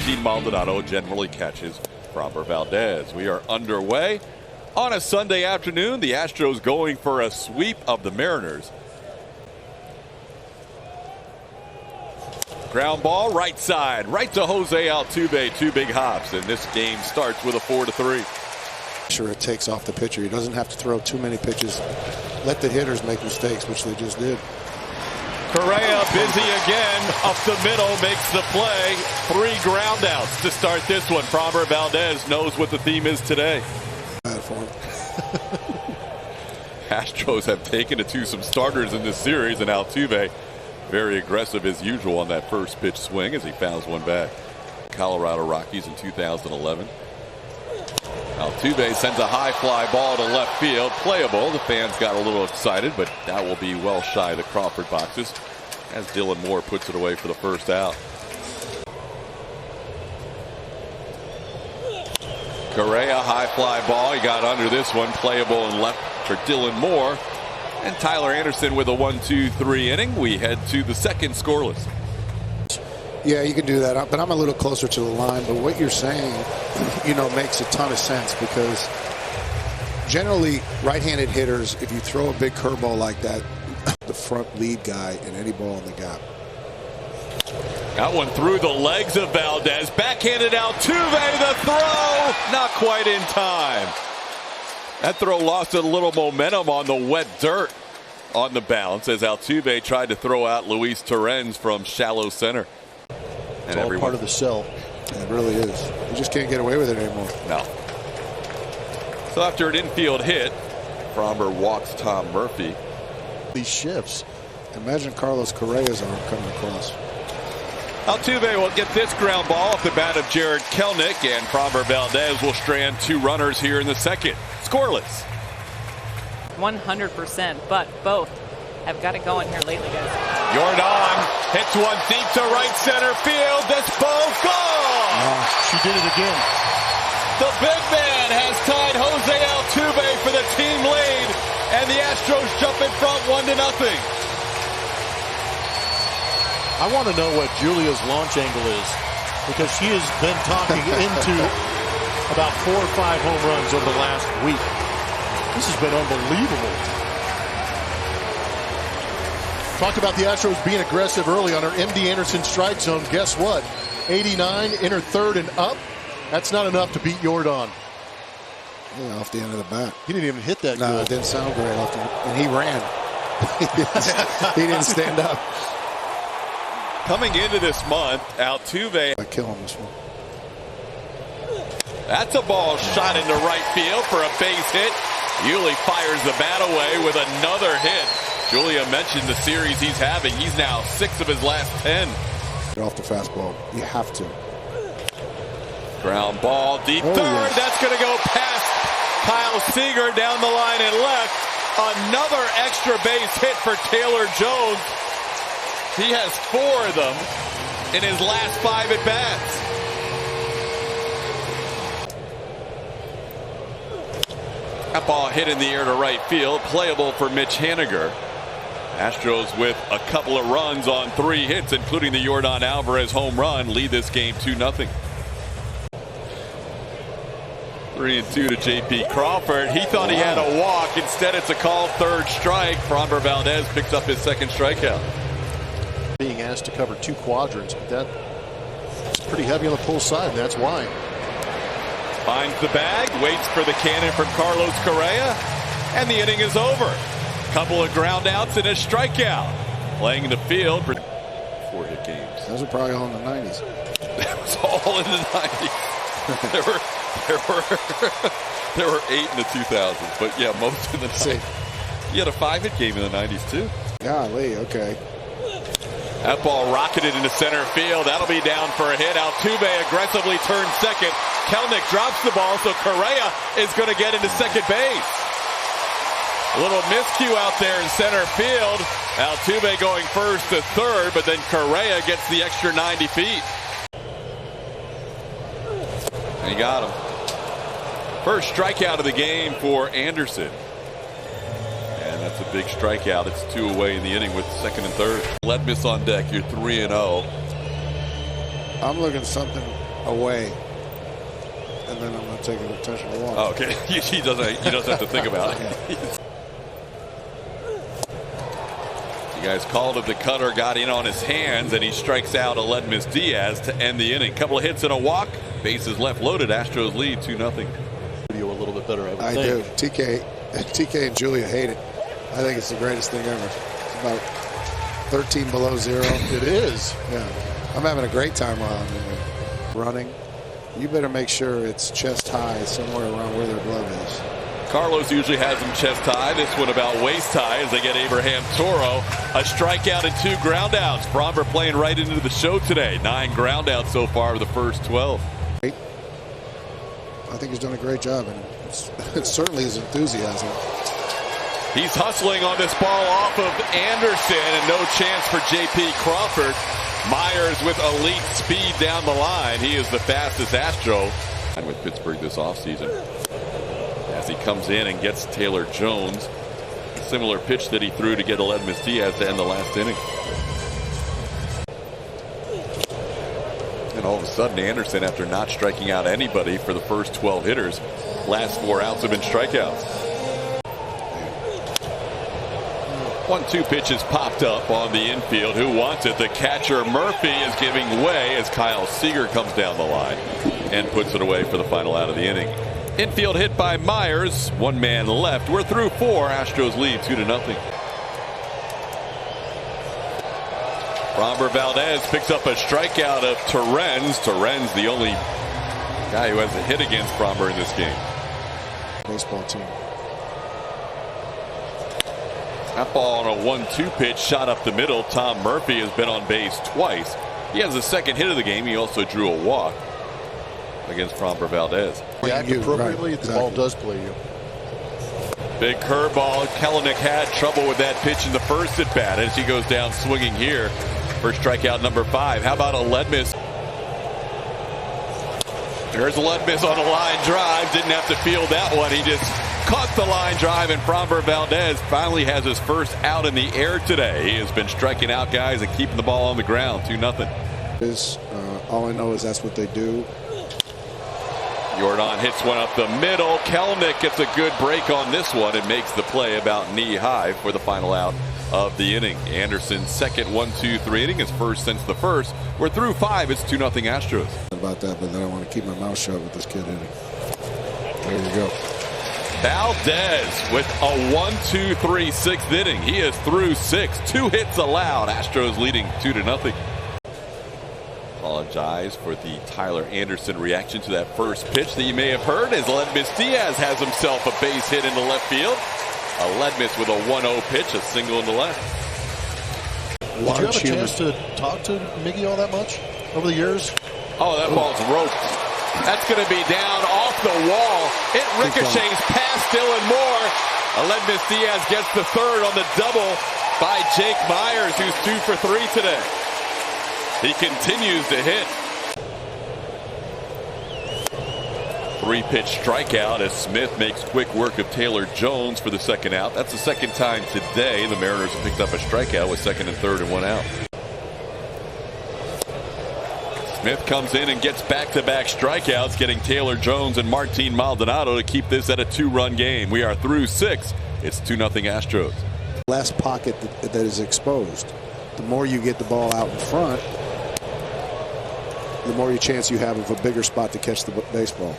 Gene Maldonado generally catches Framber Valdez. We are underway on a Sunday afternoon. The Astros going for a sweep of the Mariners. Ground ball, right side, right to Jose Altuve. Two big hops, and this game starts with a 4-3. Sure, it takes off the pitcher. He doesn't have to throw too many pitches. Let the hitters make mistakes, which they just did. Correa busy again, up the middle, makes the play. 3 groundouts to start this one. Framber Valdez knows what the theme is today. Bad for him. Astros have taken it to some starters in this series, and Altuve very aggressive as usual on that first pitch swing as he fouls one back. Colorado Rockies in 2011. Altuve sends a high fly ball to left field, playable. The fans got a little excited, but that will be well shy of the Crawford boxes as Dylan Moore puts it away for the first out. Correa, high fly ball. He got under this one, playable and left for Dylan Moore. And Tyler Anderson with a 1-2-3 inning. We head to the second scoreless. Yeah, you can do that, but I'm a little closer to the line. But what you're saying, makes a ton of sense, because generally right-handed hitters, if you throw a big curveball like that, the front lead guy in any ball in the gap. Got one through the legs of Valdez. Backhanded Altuve, the throw, not quite in time. That throw lost a little momentum on the wet dirt on the bounce as Altuve tried to throw out Luis Torrens from shallow center. It's all part of the sell. It really is. You just can't get away with it anymore. No. So after an infield hit, Framber walks Tom Murphy. These shifts. Imagine Carlos Correa's arm coming across. Altuve will get this ground ball off the bat of Jared Kelenic, and Framber Valdez will strand 2 runners here in the second. Scoreless. 100%, but both have got it going here lately, guys. Jordan hits one deep to right center field. That's both gone. She did it again. The big man has tied Jose Altuve for the team lead, and the Astros jump in front 1-0. I want to know what Julia's launch angle is, because she has been talking into about 4 or 5 home runs over the last week. This has been unbelievable. Talked about the Astros being aggressive early on her MD Anderson strike zone. Guess what? 89, enter third and up. That's not enough to beat Jordan. Yeah, off the end of the bat. He didn't even hit that No, good. it didn't sound great. And he ran. He didn't stand up. Coming into this month, Altuve. I kill him this one. That's a ball shot into right field for a base hit. Yuli fires the bat away with another hit. Julia mentioned the series he's having. He's now 6 of his last 10. Get off the fastball. You have to. Ground ball deep third. Yes. That's going to go past Kyle Seager down the line and left. Another extra base hit for Taylor Jones. He has 4 of them in his last 5 at-bats. That ball hit in the air to right field, playable for Mitch Haniger. Astros with a couple of runs on 3 hits, including the Jordan Alvarez home run, lead this game 2-0. 3-2 to J.P. Crawford. He thought he had a walk. Instead, it's a called third strike. Framber Valdez picks up his second strikeout. Being asked to cover 2 quadrants, but that's pretty heavy on the pull side, and that's why. Finds the bag, waits for the cannon from Carlos Correa, and the inning is over. Couple of ground outs and a strikeout. Playing the field for 4-hit games. Those are probably all in the 90s. That was all in the 90s. there were 8 in the 2000s, but yeah, most in the 90s. You had a 5-hit game in the 90s too. Golly, okay. That ball rocketed into center field. That'll be down for a hit. Altuve aggressively turns second. Kelenic drops the ball, so Correa is going to get into second base. A little miscue out there in center field. Altuve going first to third, but then Correa gets the extra 90 feet. And he got him. First strikeout of the game for Anderson. And that's a big strikeout. It's 2 away in the inning with second and third. Ledmus on deck. You're 3-0. I'm looking something away. And then I'm going to take an intentional walk. Oh, okay. He doesn't have to think about it. You guys called it. The cutter got in on his hands, and he strikes out Aledmys Diaz to end the inning. Couple of hits and a walk. Bases left loaded. Astros lead 2-0. Video a little bit better, I do. TK and Julia hate it. I think it's the greatest thing ever. It's about 13 below zero. It is. Yeah. I'm having a great time while I'm in there running. You better make sure it's chest high somewhere around where their glove is. Carlos usually has them chest high. This one about waist high as they get Abraham Toro. A strikeout and 2 groundouts. Fromber playing right into the show today. 9 groundouts so far of the first 12. I think he's done a great job, and it certainly his enthusiasm. He's hustling on this ball off of Anderson, and no chance for J.P. Crawford. Myers with elite speed down the line. He is the fastest Astro with Pittsburgh this offseason. As he comes in and gets Taylor Jones, a similar pitch that he threw to get Aledmys Diaz to end the last inning. And all of a sudden, Anderson, after not striking out anybody for the first 12 hitters, last 4 outs have been strikeouts. 1-2 pitches popped up on the infield. Who wants it? The catcher Murphy is giving way as Kyle Seager comes down the line and puts it away for the final out of the inning. Infield hit by Myers. 1 man left. We're through 4. Astros lead 2-0. Framber Valdez picks up a strikeout of Torrens. Torrens, the only guy who has a hit against Framber in this game. Baseball team. That ball on a 1-2 pitch shot up the middle. Tom Murphy has been on base twice. He has the second hit of the game. He also drew a walk against Framber Valdez. React appropriately, the ball does play you. Big curveball. Kelenic had trouble with that pitch in the first at bat as he goes down swinging here for strikeout number 5. How about Aledmys? There's Aledmys on a line drive. Didn't have to field that one. He just caught the line drive, and Framber Valdez finally has his first out in the air today. He has been striking out guys and keeping the ball on the ground. 2-0. All I know is that's what they do. Jordan hits one up the middle. Kelenic gets a good break on this one and makes the play about knee high for the final out of the inning. Anderson's second 1-2-3 inning, his first since the first. We're through 5. It's 2-0 Astros. About that, but then I want to keep my mouth shut with this kid hitting. There you go. Valdez with a 1-2-3 6th inning. He is through 6. 2 hits allowed. Astros leading 2-0. Apologize for the Tyler Anderson reaction to that first pitch that you may have heard as Aledmys Diaz has himself a base hit into left field. Aledmys with a 1-0 pitch, a single in the left. Did you have a chance to talk to Miggy all that much over the years? Oh, that ball's roped. That's going to be down off the wall. It ricochets past Dylan Moore. Aledmys Diaz gets the third on the double by Jake Myers, who's 2 for 3 today. He continues to hit. 3-pitch strikeout as Smith makes quick work of Taylor Jones for the second out. That's the second time today the Mariners have picked up a strikeout with second and third and 1 out. Smith comes in and gets back-to-back strikeouts, getting Taylor Jones and Martin Maldonado to keep this at a 2-run game. We are through 6. It's 2-0 Astros. Last pocket that is exposed. The more you get the ball out in front, the more chance you have of a bigger spot to catch the baseball.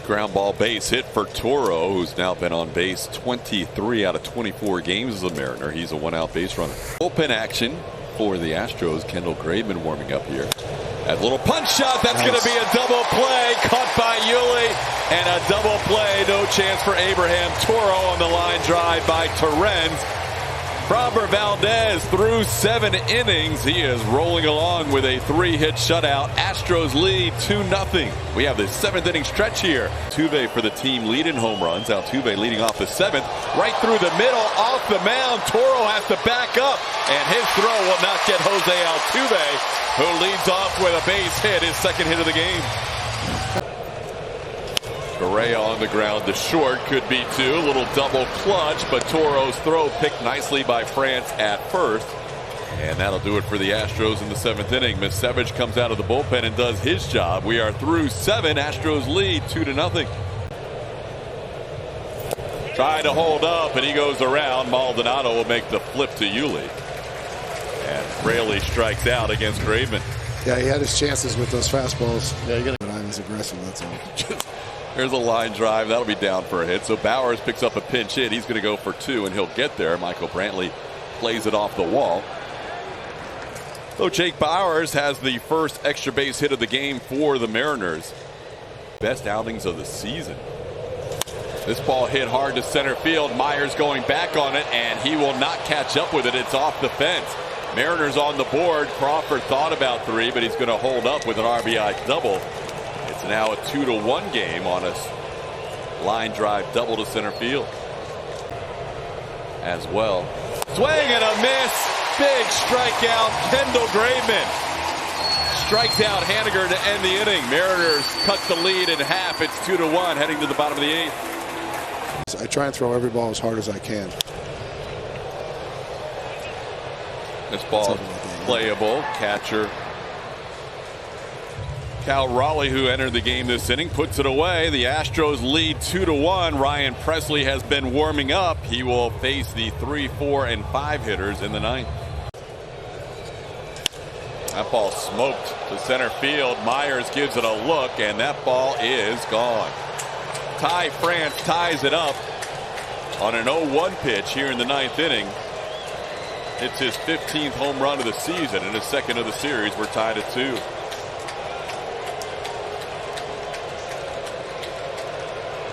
Ground ball base hit for Toro, who's now been on base 23 out of 24 games as a Mariner. He's a 1-out base runner. Open action for the Astros. Kendall Graveman warming up here. That little punch shot, that's going to be a double play. Caught by Yuli, and a double play. No chance for Abraham Toro on the line drive by Torrens. Framber Valdez through 7 innings. He is rolling along with a 3-hit shutout. Astros lead 2-0. We have the 7th inning stretch here. Altuve for the team lead in home runs. Altuve leading off the 7th. Right through the middle, off the mound. Toro has to back up, and his throw will not get Jose Altuve, who leads off with a base hit, his second hit of the game. Correa on the ground to short, could be 2. A little double clutch, but Toro's throw picked nicely by France at first. And that'll do it for the Astros in the 7th inning. Misevich comes out of the bullpen and does his job. We are through 7. Astros lead 2-0. Trying to hold up, and he goes around. Maldonado will make the flip to Yuli. And Fraley strikes out against Graveman. Yeah, he had his chances with those fastballs. Yeah, but I was aggressive, that's all. There's a line drive. That'll be down for a hit. So Bowers picks up a pinch hit. He's going to go for 2, and he'll get there. Michael Brantley plays it off the wall. So Jake Bowers has the first extra base hit of the game for the Mariners. Best outings of the season. This ball hit hard to center field. Myers going back on it, and he will not catch up with it. It's off the fence. Mariners on the board. Crawford thought about 3, but he's going to hold up with an RBI double. It's now a 2-1 game on a line drive double to center field as well. Swing and a miss. Big strikeout. Kendall Graveman strikes out Haniger to end the inning. Mariners cut the lead in half. It's 2-1 heading to the bottom of the 8th. I try and throw every ball as hard as I can. This ball playable. Catcher Cal Raleigh, who entered the game this inning, puts it away. The Astros lead 2-1. Ryan Presley has been warming up. He will face the 3, 4, and 5 hitters in the 9th. That ball smoked to center field. Myers gives it a look, and that ball is gone. Ty France ties it up on an 0-1 pitch here in the 9th inning. It's his 15th home run of the season and his 2nd of the series. We're tied at 2.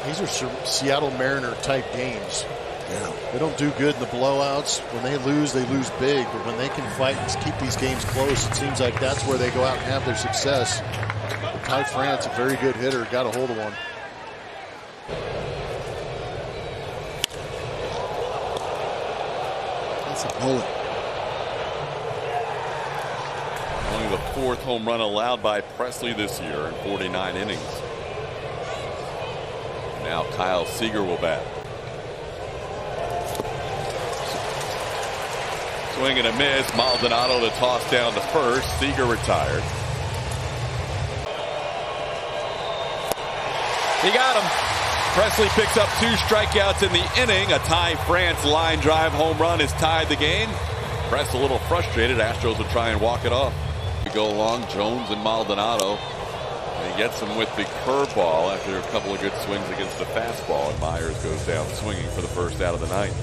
These are Seattle Mariner type games. Yeah. They don't do good in the blowouts. When they lose big. But when they can fight and keep these games close, it seems like that's where they go out and have their success. But Ty France, a very good hitter, got a hold of one. That's a bullet. Only the 4th home run allowed by Presley this year in 49 innings. Now Kyle Seager will bat. Swing and a miss. Maldonado the toss down to first. Seager retired. He got him. Presley picks up 2 strikeouts in the inning. A Ty France line drive home run has tied the game. Press a little frustrated. Astros will try and walk it off. We go along. Jones and Maldonado. And he gets him with the curveball after a couple of good swings against the fastball, and Myers goes down swinging for the first out of the 9th.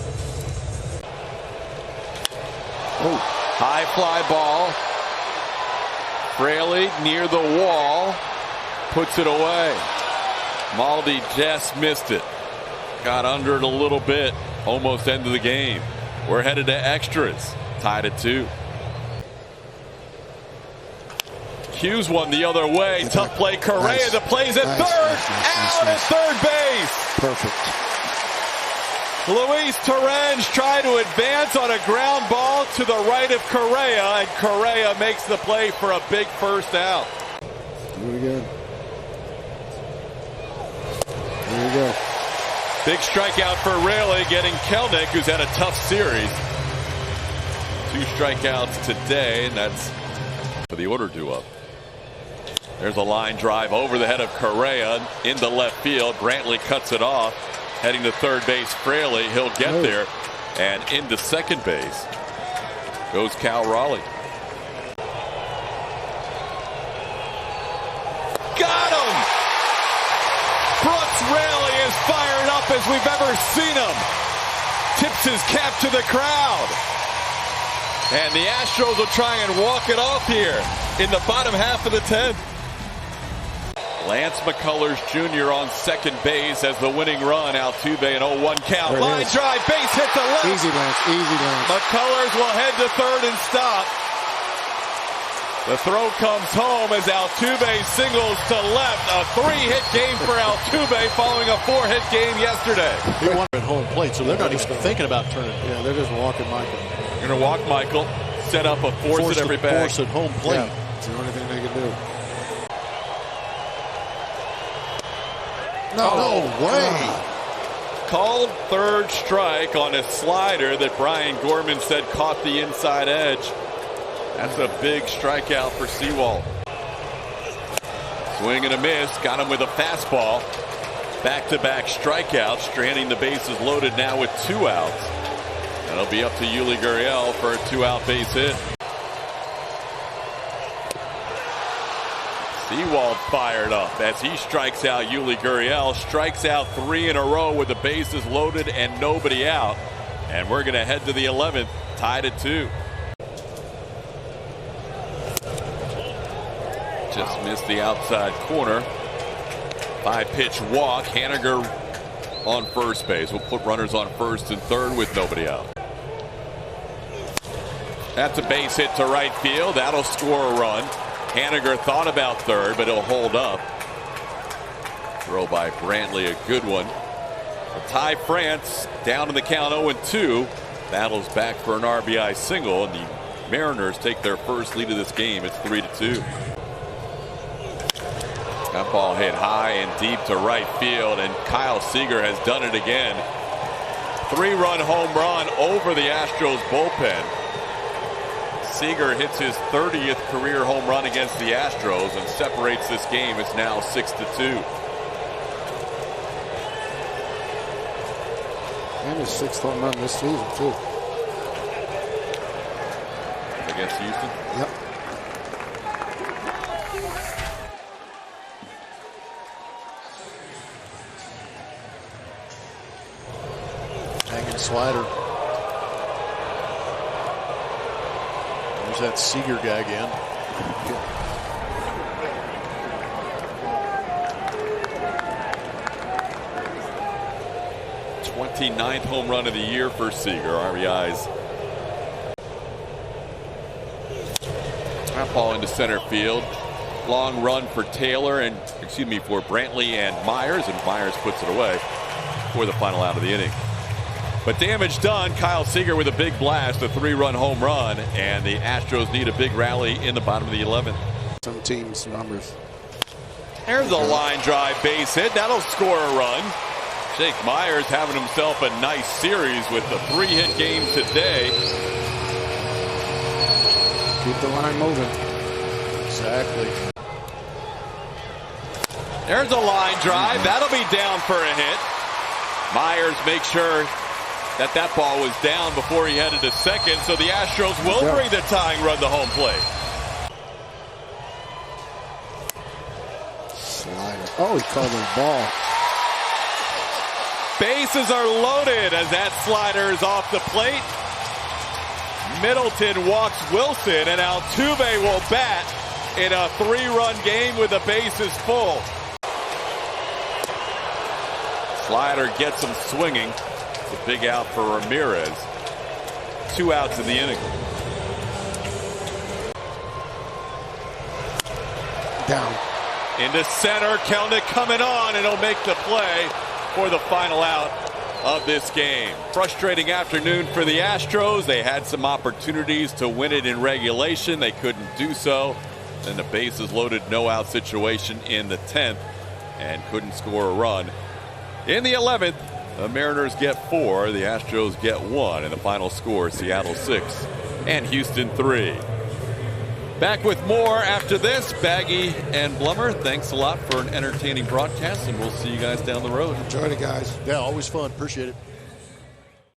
Oh, high fly ball. Fraley near the wall, puts it away. Maldi just missed it. Got under it a little bit, almost end of the game. We're headed to extras, tied at 2. Hughes one the other way. Tough play. Correa, the plays at third. Out at third base. Perfect. Luis Torrens tried to advance on a ground ball to the right of Correa, and Correa makes the play for a big first out. Do it again. There you go. Big strikeout for Raleigh, getting Kelnick, who's had a tough series. 2 strikeouts today, and that's for the order due up. There's a line drive over the head of Correa into left field. Brantley cuts it off. Heading to third base, Fraley. He'll get there. And into second base goes Cal Raleigh. Got him! Brooks Raley is fired up as we've ever seen him. Tips his cap to the crowd. And the Astros will try and walk it off here in the bottom half of the 10th. Lance McCullers Jr. on second base as the winning run. Altuve an 0-1 count. Line drive, base hit to left. Easy, Lance. Easy, Lance. McCullers will head to third and stop. The throw comes home as Altuve singles to left. A 3-hit game for Altuve following a 4-hit game yesterday. He won at home plate, so they're not even thinking about turning. Yeah, they're just walking Michael. You're going to walk Michael. Set up a force at every bag. Force at home plate. Yeah, it's the only thing they can do. No way. Called third strike on a slider that Brian Gorman said caught the inside edge. That's a big strikeout for Sewald. Swing and a miss. Got him with a fastball. Back-to-back strikeouts, stranding the bases loaded now with 2 outs. That'll be up to Yuli Gurriel for a 2-out base hit. Sewald fired up as he strikes out Yuli Gurriel. Strikes out 3 in a row with the bases loaded and nobody out. And we're going to head to the 11th, tied at 2. Just missed the outside corner. 5-pitch walk. Haniger on first base. We'll put runners on first and third with nobody out. That's a base hit to right field. That'll score a run. Haniger thought about third, but he'll hold up. Throw by Brantley, a good one. Ty France down in the count 0-2. Battles back for an RBI single, and the Mariners take their first lead of this game. It's 3-2. That ball hit high and deep to right field, and Kyle Seager has done it again. 3-run home run over the Astros bullpen. Seager hits his 30th career home run against the Astros and separates this game. It's now 6-2. And his 6th home run this season, too. Against Houston? Yep. Hanging slider. There's that Seager guy again. 29th home run of the year for Seager. RBIs. That ball into center field. Long run for Taylor and, for Brantley and Myers, and Myers puts it away for the final out of the inning. But damage done. Kyle Seager with a big blast, a 3-run home run, and the Astros need a big rally in the bottom of the 11th. Some teams' numbers. There's a line drive base hit. That'll score a run. Jake Myers having himself a nice series with the 3-hit game today. Keep the line moving. Exactly. There's a line drive. That'll be down for a hit. Myers makes sure that ball was down before he headed to second, so the Astros will bring the tying run to home plate. Slider. Oh, he called it a ball. Bases are loaded as that slider is off the plate. Middleton walks Wilson, and Altuve will bat in a 3-run game with the bases full. Slider gets him swinging. It's a big out for Ramirez. 2 outs in the inning. Down. Into center. Kelnick coming on, and he'll make the play for the final out of this game. Frustrating afternoon for the Astros. They had some opportunities to win it in regulation. They couldn't do so. Then the bases loaded, no out situation in the 10th, and couldn't score a run. In the 11th, the Mariners get 4, the Astros get 1, and the final score, Seattle 6 and Houston 3. Back with more after this. Baggy and Blummer, thanks a lot for an entertaining broadcast, and we'll see you guys down the road. Enjoyed it, guys. Yeah, always fun. Appreciate it.